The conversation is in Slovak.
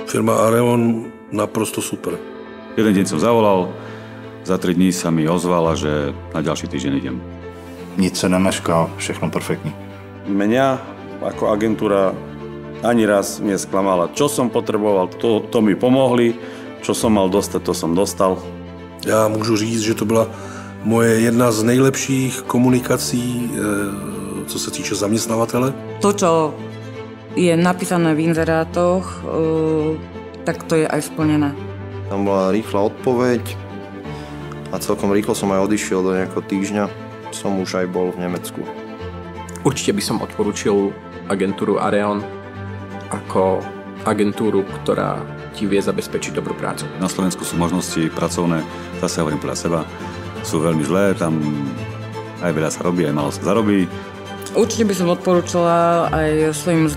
Firma Areon naprosto super. Jeden deň som zavolal, za 3 dní sa mi ozvala, že na ďalší týždeň idem. Nic se nemešká, všechno perfektní. Mňa ako agentúra ani raz nesklamala. Čo som potreboval, to mi pomohli. Čo som mal dostať, to som dostal. Já můžu říct, že to byla moje jedna z nejlepších komunikací, co se týče zaměstnavatele. To, čo je napísané v inzerátoch, tak to je aj splnené. Tam bola rýchla odpoveď a celkom rýchlo som aj odišiel, do nejakého týždňa som už aj bol v Nemecku. Určite by som odporučil agentúru Areon ako agentúru, ktorá ti vie zabezpečiť dobrú prácu. Na Slovensku sú možnosti pracovné, zase hovorím podľa seba, sú veľmi zlé, tam aj veľa sa robí, aj málo sa zarobí. Určite by som odporúčala aj svojim